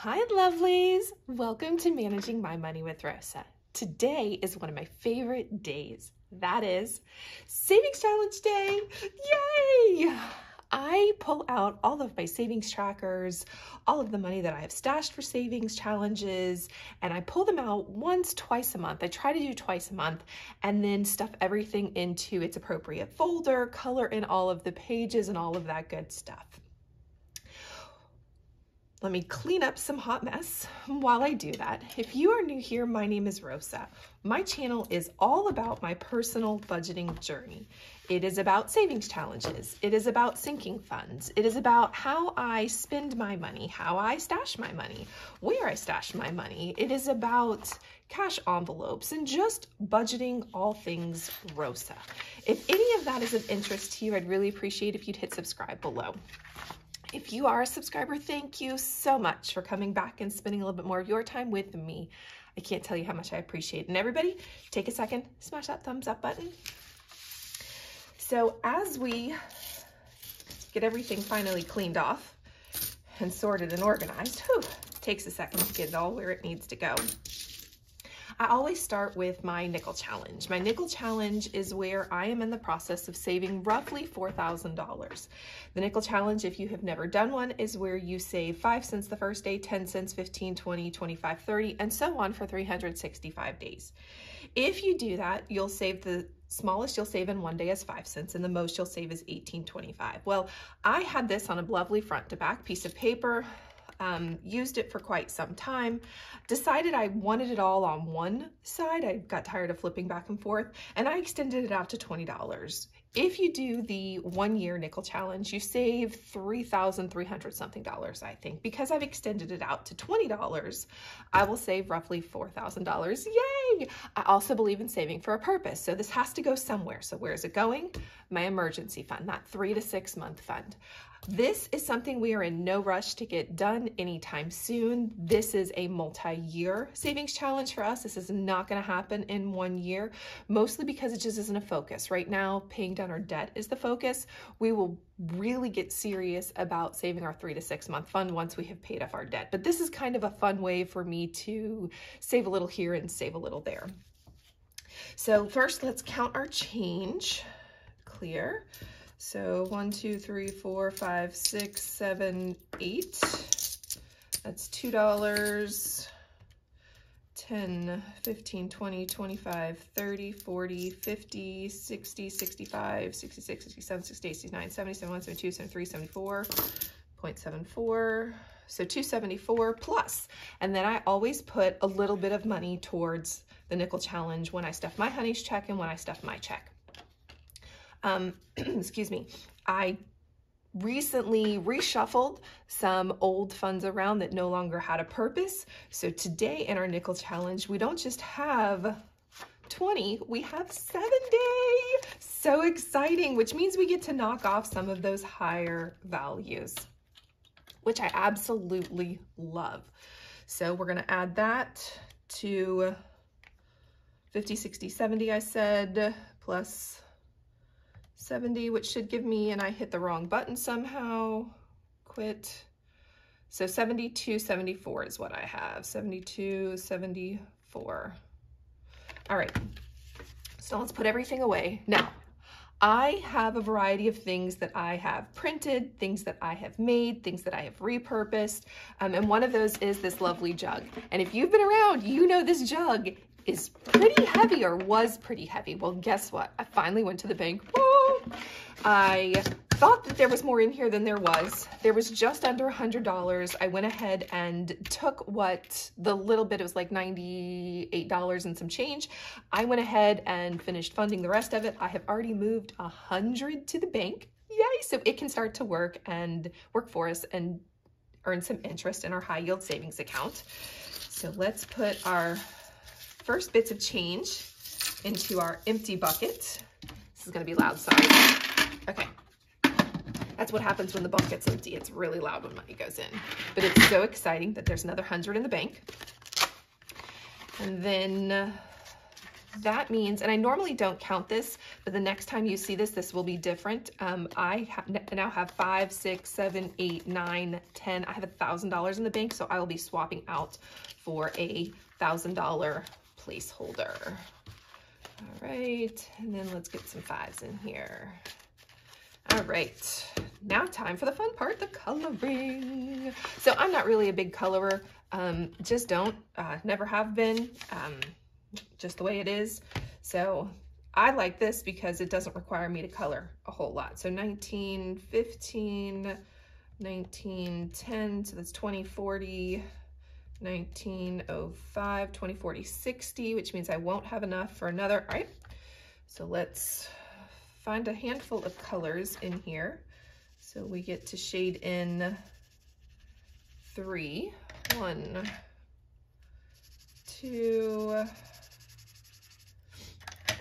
Hi lovelies, welcome to Managing My Money with Rosa. Today is one of my favorite days. That is Savings Challenge Day. Yay! I pull out all of my savings trackers, all of the money that I have stashed for savings challenges, and I pull them out twice a month. I try to do twice a month and then stuff everything into its appropriate folder, color in all of the pages and all of that good stuff. Let me clean up some hot mess while I do that. If you are new here, my name is Rosa. My channel is all about my personal budgeting journey. It is about savings challenges. It is about sinking funds. It is about how I spend my money, how I stash my money, where I stash my money. It is about cash envelopes and just budgeting all things Rosa. If any of that is of interest to you, I'd really appreciate if you'd hit subscribe below. If you are a subscriber, thank you so much for coming back and spending a little bit more of your time with me. I can't tell you how much I appreciate it. And everybody, take a second, smash that thumbs up button. So as we get everything finally cleaned off and sorted and organized, takes a second to get it all where it needs to go. I always start with my nickel challenge. My nickel challenge is where I am in the process of saving roughly $4,000. The nickel challenge, if you have never done one, is where you save 5 cents the first day, 10 cents, 15, 20, 25, 30, and so on for 365 days. If you do that, you'll save the smallest you'll save in one day is 5 cents, and the most you'll save is $18.25. Well, I had this on a lovely front to back piece of paper. Used it for quite some time, decided I wanted it all on one side. I got tired of flipping back and forth, and I extended it out to $20. If you do the 1 year nickel challenge, you save $3,300 something, I think. Because I've extended it out to $20, I will save roughly $4,000. Yay! I also believe in saving for a purpose, so this has to go somewhere. So where is it going? My emergency fund, that 3 to 6 month fund. This is something we are in no rush to get done anytime soon. This is a multi-year savings challenge for us. This is not going to happen in 1 year, mostly because it just isn't a focus. Right now, paying down our debt is the focus. We will really get serious about saving our 3 to 6 month fund once we have paid off our debt. But this is kind of a fun way for me to save a little here and save a little there. So first, let's count our change. Clear. So 1, 2, 3, 4, 5, 6, 7, 8. That's $2. 10, 15, 20, 25, 30, 40, 50, 60, 65, 66, 67, 68, 69, 70, 71, 72, 73, 74, 0.74. So 274 plus. And then I always put a little bit of money towards the nickel challenge when I stuff my honey's check and when I stuff my check. Excuse me, I recently reshuffled some old funds around that no longer had a purpose. So today in our nickel challenge, we don't just have 20, we have 70. So exciting, which means we get to knock off some of those higher values, which I absolutely love. So we're going to add that to 50, 60, 70, I said, plus 70, which should give me, and I hit the wrong button somehow, quit. So 72, 74 is what I have, 72, 74. All right, so let's put everything away. Now, I have a variety of things that I have printed, things that I have made, things that I have repurposed, and one of those is this lovely jug. And if you've been around, you know this jug is pretty heavy, or was pretty heavy. Well, guess what? I finally went to the bank. I thought that there was more in here than there was. There was just under $100. I went ahead and took what the little bit, it was like $98 and some change. I went ahead and finished funding the rest of it. I have already moved 100 to the bank. Yay! So it can start to work for us and earn some interest in our high yield savings account. So let's put our first bits of change into our empty bucket. This is going to be loud, sorry. Okay. That's what happens when the bucket's empty. It's really loud when money goes in. But it's so exciting that there's another 100 in the bank. And then that means, and I normally don't count this, but the next time you see this, this will be different. I now have 5, 6, 7, 8, 9, 10. I have $1,000 in the bank, so I will be swapping out for a $1,000 placeholder. All right, and then let's get some 5s in here. All right, now time for the fun part, the coloring. So I'm not really a big colorer, just don't, never have been, just the way it is. So I like this because it doesn't require me to color a whole lot. So 1915, 1910, so that's 2040, 1905, 2040, 60, which means I won't have enough for another. All right, so let's find a handful of colors in here. So we get to shade in 3, 1, 2,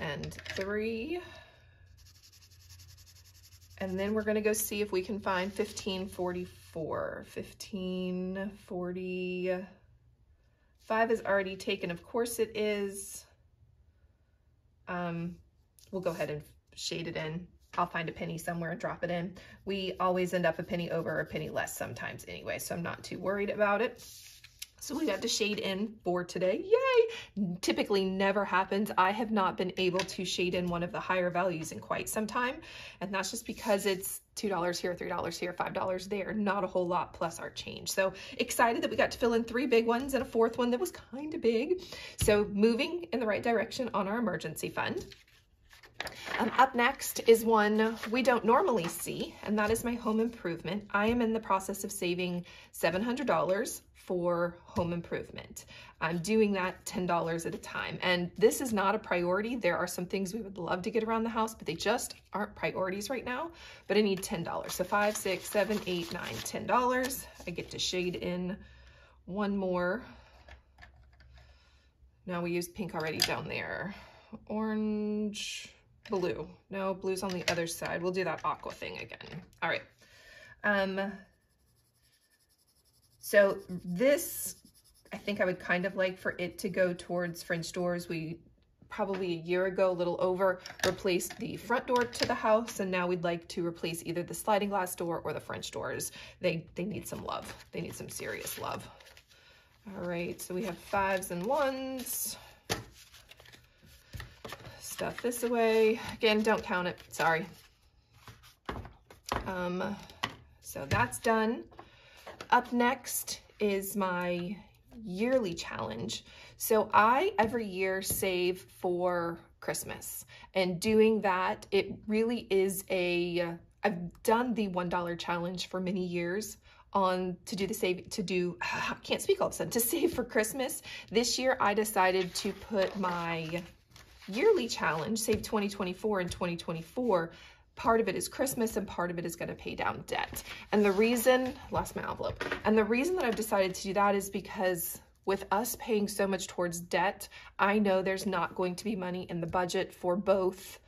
and 3. And then we're gonna go see if we can find 1544, 1540. 5 is already taken, of course it is. We'll go ahead and shade it in. I'll find a penny somewhere and drop it in. We always end up a penny over or a penny less sometimes anyway, so I'm not too worried about it. So we got to shade in for today. Yay! Typically never happens. I have not been able to shade in one of the higher values in quite some time. And that's just because it's $2 here, $3 here, $5 there, not a whole lot plus our change. So excited that we got to fill in 3 big ones and a 4th one that was kind of big. So moving in the right direction on our emergency fund. Up next is one we don't normally see, and that is my home improvement. I am in the process of saving $700 for home improvement. I'm doing that $10 at a time, and this is not a priority. There are some things we would love to get around the house, but they just aren't priorities right now, but I need $10. So 5, 6, 7, 8, 9, $10. I get to shade in one more. Now we used pink already down there. Orange, blue. No, blue's on the other side. We'll do that aqua thing again. All right. So this, I think I would kind of like for it to go towards French doors. We probably a year ago, a little over, replaced the front door to the house, and now we'd like to replace either the sliding glass door or the French doors. They need some love. They need some serious love. All right, so we have 5s and 1s. Stuff this away. Again, don't count it, sorry. So that's done. Up next is my yearly challenge. So I, every year, save for Christmas. And doing that, it really is I've done the $1 challenge for many years to save for Christmas. This year, I decided to put my yearly challenge, Save 2024 and 2024, part of it is Christmas and part of it is going to pay down debt. And the reason, lost my envelope, and the reason that I've decided to do that is because with us paying so much towards debt, I know there's not going to be money in the budget for both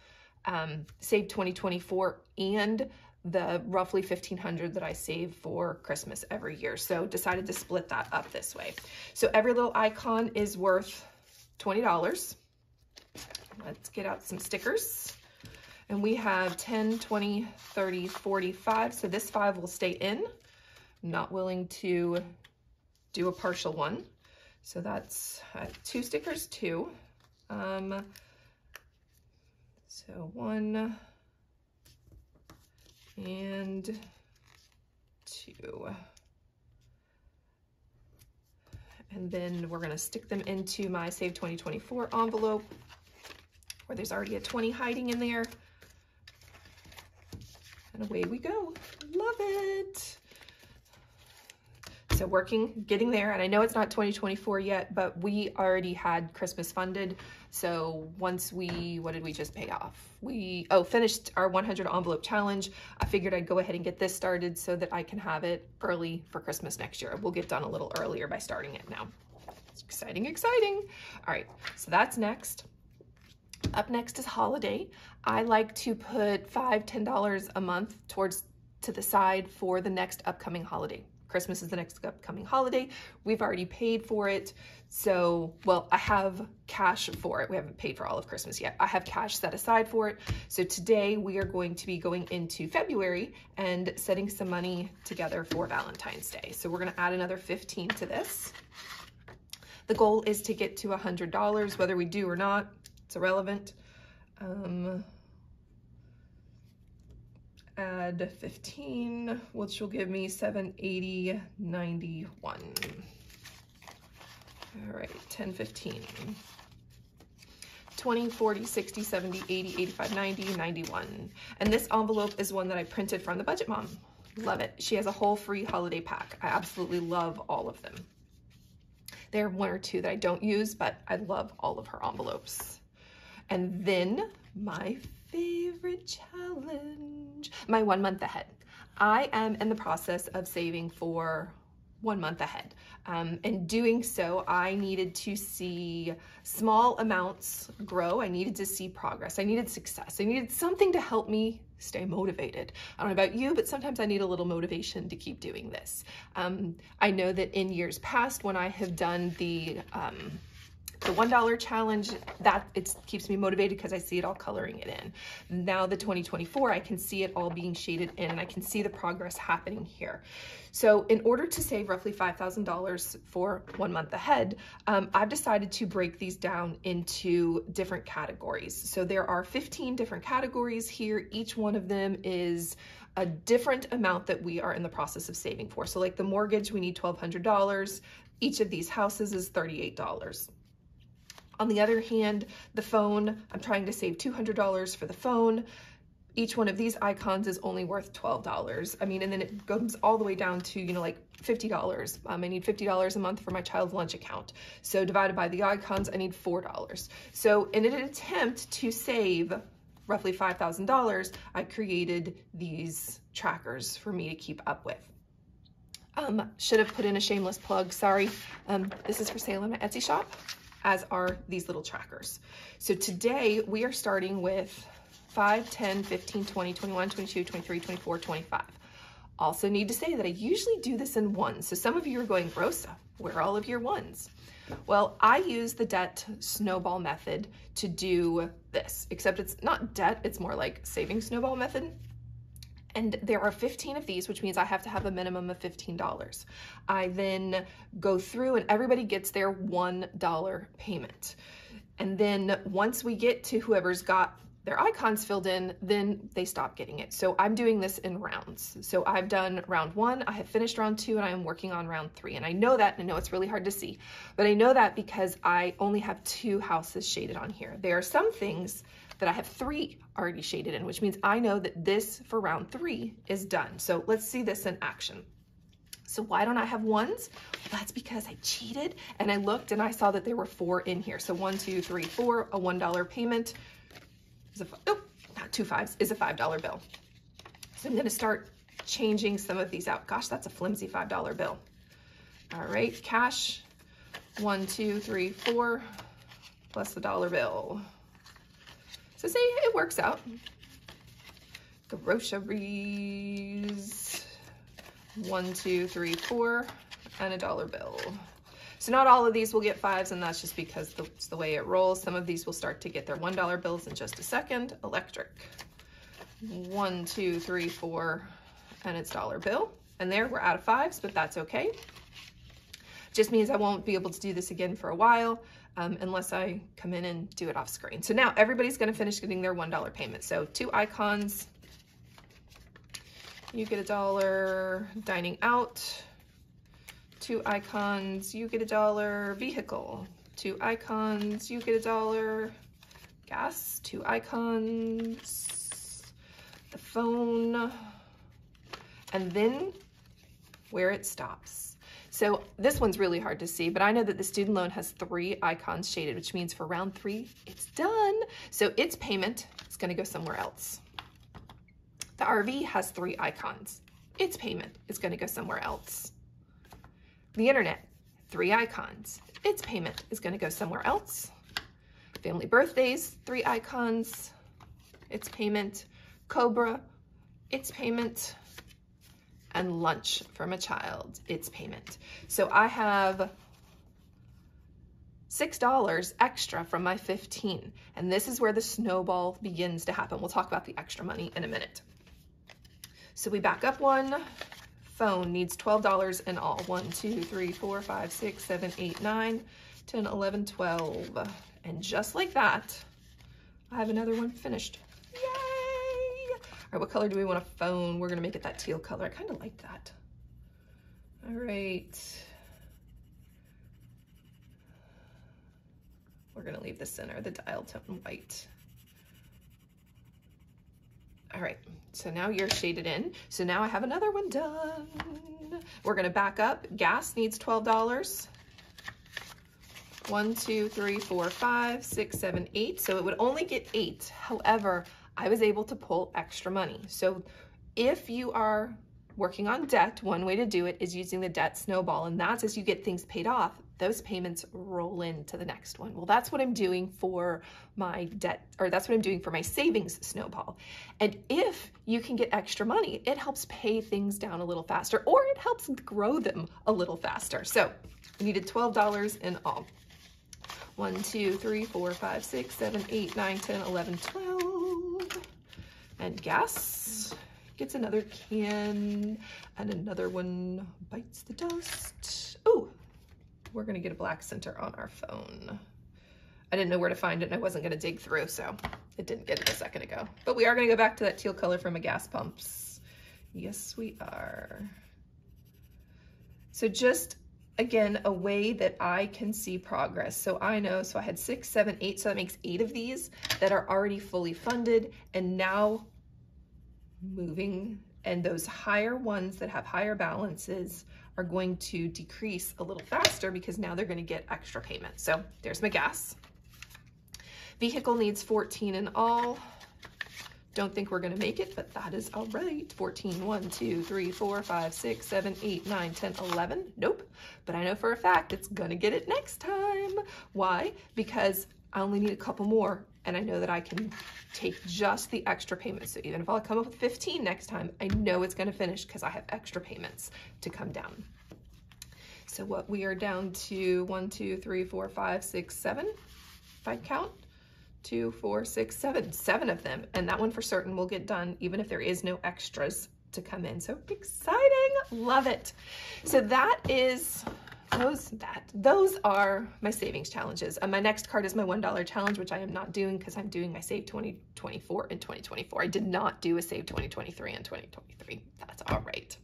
Save 2024 and the roughly $1,500 that I save for Christmas every year. So decided to split that up this way. So every little icon is worth $20. Let's get out some stickers. And we have 10, 20, 30, 45. So this 5 will stay in. I'm not willing to do a partial one. So that's 2 stickers, 2. So 1 and 2. And then we're going to stick them into my Save 2024 envelope, where there's already a 20 hiding in there. And away we go. Love it. So getting there, and I know it's not 2024 yet, but we already had Christmas funded. So once what did we just pay off? We finished our 100 envelope challenge. I figured I'd go ahead and get this started so that I can have it early for Christmas next year. We'll get done a little earlier by starting it now. It's exciting, exciting. All right, so that's next. Up next is holiday. I like to put $5, $10 a month to the side for the next upcoming holiday. Christmas is the next upcoming holiday. We've already paid for it. So, well, I have cash for it. We haven't paid for all of Christmas yet. I have cash set aside for it. So today we are going to be going into February and setting some money together for Valentine's Day. So we're going to add another 15 to this. The goal is to get to $100, whether we do or not, it's irrelevant. Add 15, which will give me 780, 91. All right, 10, 15. 20, 40, 60, 70, 80, 85, 90, 91. And this envelope is one that I printed from the Budget Mom. Love it. She has a whole free holiday pack. I absolutely love all of them. There are one or two that I don't use, but I love all of her envelopes. And then my favorite challenge, my 1 month ahead. I am in the process of saving for 1 month ahead. And doing so, I needed to see small amounts grow. I needed to see progress. I needed success. I needed something to help me stay motivated. I don't know about you, but sometimes I need a little motivation to keep doing this. I know that in years past, when I have done the $1 challenge, that it keeps me motivated because I see it all coloring it in. Now the 2024, I can see it all being shaded in, and I can see the progress happening here. So in order to save roughly $5,000 for 1 month ahead, I've decided to break these down into different categories. So there are 15 different categories here. Each one of them is a different amount that we are in the process of saving for. So like the mortgage, we need $1,200. Each of these houses is $38. On the other hand, the phone, I'm trying to save $200 for the phone. Each one of these icons is only worth $12. I mean, and then it goes all the way down to, you know, like $50. I need $50 a month for my child's lunch account. So divided by the icons, I need $4. So in an attempt to save roughly $5,000, I created these trackers for me to keep up with. Should have put in a shameless plug, sorry. This is for sale in my Etsy shop, as are these little trackers. So today we are starting with 5, 10, 15, 20, 21, 22, 23, 24, 25. Also need to say that I usually do this in ones. So some of you are going, Rosa, where are all of your ones? Well, I use the debt snowball method to do this, except it's not debt, it's more like saving snowball method. And there are 15 of these, which means I have to have a minimum of $15. I then go through and everybody gets their $1 payment. And then once we get to whoever's got their icons filled in, then they stop getting it. So I'm doing this in rounds. So I've done round 1, I have finished round 2, and I am working on round 3. And I know that, and I know it's really hard to see, but I know that because I only have 2 houses shaded on here. There are some things that I have 3 already shaded in, which means I know that this for round 3 is done. So let's see this in action. So why don't I have ones? Well, that's because I cheated and I looked and I saw that there were 4 in here. So 1, 2, 3, 4, a $1 payment is not 2 5s, is a $5 bill. So I'm gonna start changing some of these out. Gosh, that's a flimsy $5 bill. All right, cash, 1, 2, 3, 4, plus the dollar bill. So see, it works out. Groceries, 1, 2, 3, 4, and a dollar bill. So not all of these will get 5s, and that's just because it's the way it rolls. Some of these will start to get their $1 bills in just a second. Electric, 1, 2, 3, 4, and it's dollar bill. And there, we're out of 5s, but that's okay. Just means I won't be able to do this again for a while. Unless I come in and do it off screen. So now everybody's gonna finish getting their $1 payment. So 2 icons, you get $1, dining out, 2 icons, you get $1, vehicle, 2 icons, you get $1, gas, 2 icons, the phone, and then where it stops. So this one's really hard to see, but I know that the student loan has 3 icons shaded, which means for round 3, it's done. So its payment is gonna go somewhere else. The RV has 3 icons. Its payment is gonna go somewhere else. The internet, 3 icons. Its payment is gonna go somewhere else. Family birthdays, 3 icons. Its payment. Cobra, its payment. and lunch for my child, it's payment. So I have $6 extra from my 15, and this is where the snowball begins to happen. We'll talk about the extra money in a minute. So we back up one. Phone needs $12 in all. 1, 2, 3, 4, 5, 6, 7, 8, 9, 10, 11, 12. And just like that, I have another one finished. Yay! All right, what color do we want a phone? We're gonna make it that teal color. I kind of like that. All right. We're gonna leave the center, the dial tone white. All right, so now you're shaded in. So now I have another one done. We're gonna back up. Gas needs $12. 1, 2, 3, 4, 5, 6, 7, 8. So it would only get 8. However, I was able to pull extra money. So if you are working on debt, one way to do it is using the debt snowball, and that's as you get things paid off, those payments roll into the next one. Well, that's what I'm doing for my debt, or that's what I'm doing for my savings snowball. And if you can get extra money, it helps pay things down a little faster, or it helps grow them a little faster. So we needed $12 in all. 1, 2, 3, 4, 5, 6, 7, 8, 9, 10, 11, 12. And gas gets another can, and another one bites the dust. Oh, we're gonna get a black center on our phone. I didn't know where to find it, and I wasn't gonna dig through, so it didn't get it a second ago. But we are gonna go back to that teal color from my gas pumps. Yes, we are. So just, again, a way that I can see progress. So I know, so I had 6, 7, 8, so that makes 8 of these that are already fully funded, and now moving, and those higher ones that have higher balances are going to decrease a little faster because now they're going to get extra payments. So there's my gas. Vehicle needs 14 in all. Don't think we're going to make it, but that is all right. 14, 1, 2, 3, 4, 5, 6, 7, 8, 9, 10, 11. Nope. But I know for a fact it's going to get it next time. Why? Because I only need a couple more, and I know that I can take just the extra payments. So even if I come up with 15 next time, I know it's going to finish because I have extra payments to come down. So what we are down to 1, 2, 3, 4, 5, 6, 7, if I count. 2, 4, 6, 7, 7 of them. And that one for certain will get done even if there is no extras to come in. So exciting, love it. So that is, those are my savings challenges. And my next card is my $1 challenge, which I am not doing because I'm doing my Save 2024 in 2024. I did not do a Save 2023 in 2023. That's all right.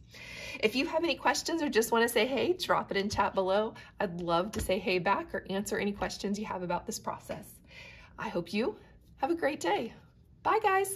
If you have any questions or just want to say hey, drop it in chat below. I'd love to say hey back or answer any questions you have about this process. I hope you have a great day. Bye, guys.